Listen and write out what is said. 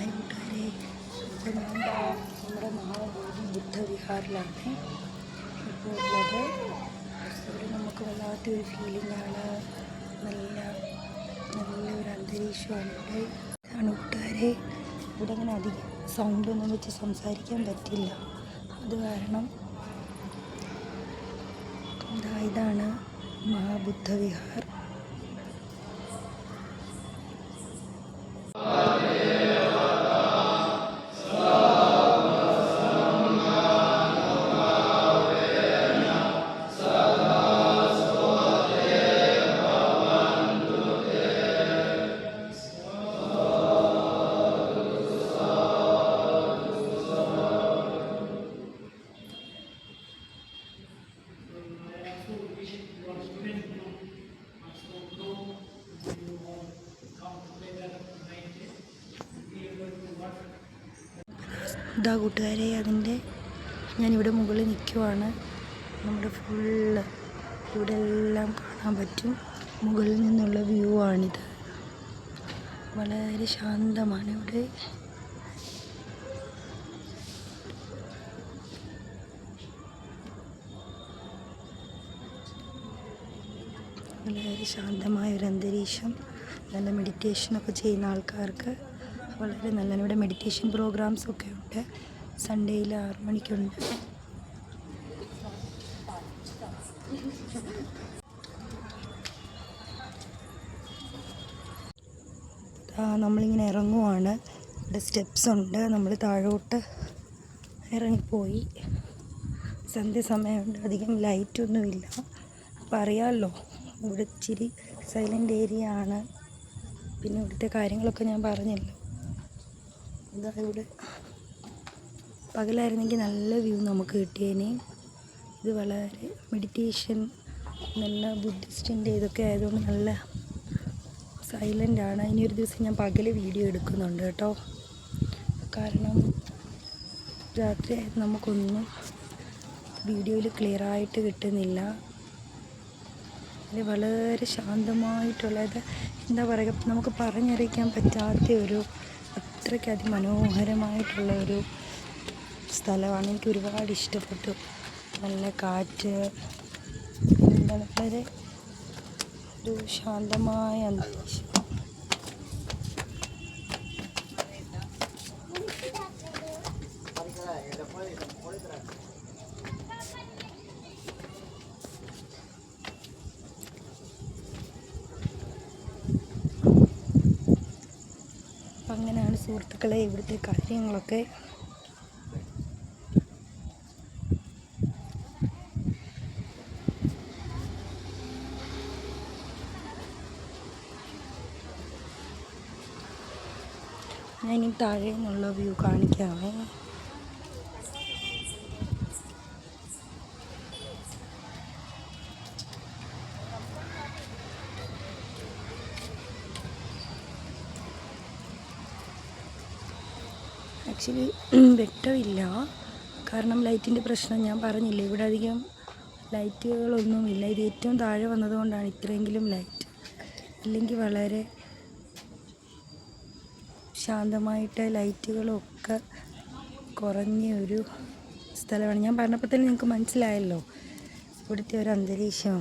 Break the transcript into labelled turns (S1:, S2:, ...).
S1: Hi കൂട്ടുകാരെ, ഇപ്പോൾ ഞാൻ നമ്മുടെ മഹാബോധി ബുദ്ധവിഹാറിലാണ് ഇപ്പോൾ ഉള്ളത്. ഇവിടെ നമുക്ക് വല്ലാത്തൊരു ഫീലിംഗാണ്, നല്ലൊരു അന്തരീക്ഷമാണ് ഇവിടെ. ഇതാണ് കൂട്ടുകാരെ, ഇവിടെ അങ്ങനെ അധികം സൗണ്ടൊന്നും വെച്ച് സംസാരിക്കാൻ പറ്റില്ല. അത് കാരണം ഇതാണ് മഹാബുദ്ധവിഹാർ. ഇതാ കൂട്ടുകാരെ, ഞാനിവിടെ മുകളിൽ നിൽക്കുവാണ്. നമ്മുടെ ഫുള്ള് ഇവിടെ എല്ലാം കാണാൻ പറ്റും. മുകളിൽ നിന്നുള്ള വ്യൂ ആണിത്. വളരെ ശാന്തമാണ് ഇവിടെ. വളരെ ശാന്തമായൊരു അന്തരീക്ഷം. നല്ല മെഡിറ്റേഷനൊക്കെ ചെയ്യുന്ന ആൾക്കാർക്ക് വളരെ നല്ല. ഇവിടെ മെഡിറ്റേഷൻ പ്രോഗ്രാംസൊക്കെ ഉണ്ട്. സൺഡേയിൽ 6 മണിക്കുണ്ട്. നമ്മളിങ്ങനെ ഇറങ്ങുവാണ്. ഇവിടെ സ്റ്റെപ്സ് ഉണ്ട്. നമ്മൾ താഴോട്ട് ഇറങ്ങിപ്പോയി. സന്ധ്യ സമയമുണ്ട്, അധികം ലൈറ്റൊന്നുമില്ല. അപ്പം അറിയാമല്ലോ, ഇവിടെ ഇച്ചിരി സൈലൻ്റ് ഏരിയ ആണ്. പിന്നെ ഇവിടുത്തെ കാര്യങ്ങളൊക്കെ ഞാൻ പറഞ്ഞല്ലോ. ഇതാ ഇവിടെ പകലായിരുന്നെങ്കിൽ നല്ല വ്യൂ നമുക്ക് കിട്ടിയേനെ. ഇത് വളരെ മെഡിറ്റേഷൻ, നല്ല ബുദ്ധിസ്റ്റിൻ്റെ ഇതൊക്കെ ആയതുകൊണ്ട് നല്ല സൈലൻ്റാണ്. ഇനി ഒരു ദിവസം ഞാൻ പകൽ വീഡിയോ എടുക്കുന്നുണ്ട് കേട്ടോ. കാരണം രാത്രി നമുക്കൊന്നും വീഡിയോയിൽ ക്ലിയറായിട്ട് കിട്ടുന്നില്ല. അത് വളരെ ശാന്തമായിട്ടുള്ളത്, എന്താ പറയുക, നമുക്ക് പറഞ്ഞറിയിക്കാൻ പറ്റാത്ത അത്രയ്ക്ക് അതിമനോഹരമായിട്ടുള്ള ഒരു സ്ഥലമാണ്. എനിക്ക് ഒരുപാട് ഇഷ്ടപ്പെട്ടു. നല്ല കാറ്റ്, വളരെ ഒരു ശാന്തമായ അന്തരീക്ഷം. അങ്ങനെയാണ് സുഹൃത്തുക്കളെ ഇവിടുത്തെ കാര്യങ്ങളൊക്കെ. ഞാനിനി താഴെ നിന്നുള്ള വ്യൂ കാണിക്കാമേ. ആക്ച്വലി വെട്ടമില്ല, കാരണം ലൈറ്റിൻ്റെ പ്രശ്നം ഞാൻ പറഞ്ഞില്ലേ. ഇവിടെ അധികം ലൈറ്റുകളൊന്നുമില്ല. ഇത് ഏറ്റവും താഴെ വന്നതുകൊണ്ടാണ് ഇത്രയെങ്കിലും ലൈറ്റ്. ഇല്ലെങ്കിൽ വളരെ ശാന്തമായിട്ട് ലൈറ്റുകളൊക്കെ കുറഞ്ഞ ഒരു സ്ഥലമാണ്. ഞാൻ പറഞ്ഞപ്പോൾ തന്നെ നിങ്ങൾക്ക് മനസ്സിലായല്ലോ ഇവിടുത്തെ ഒരു അന്തരീക്ഷം.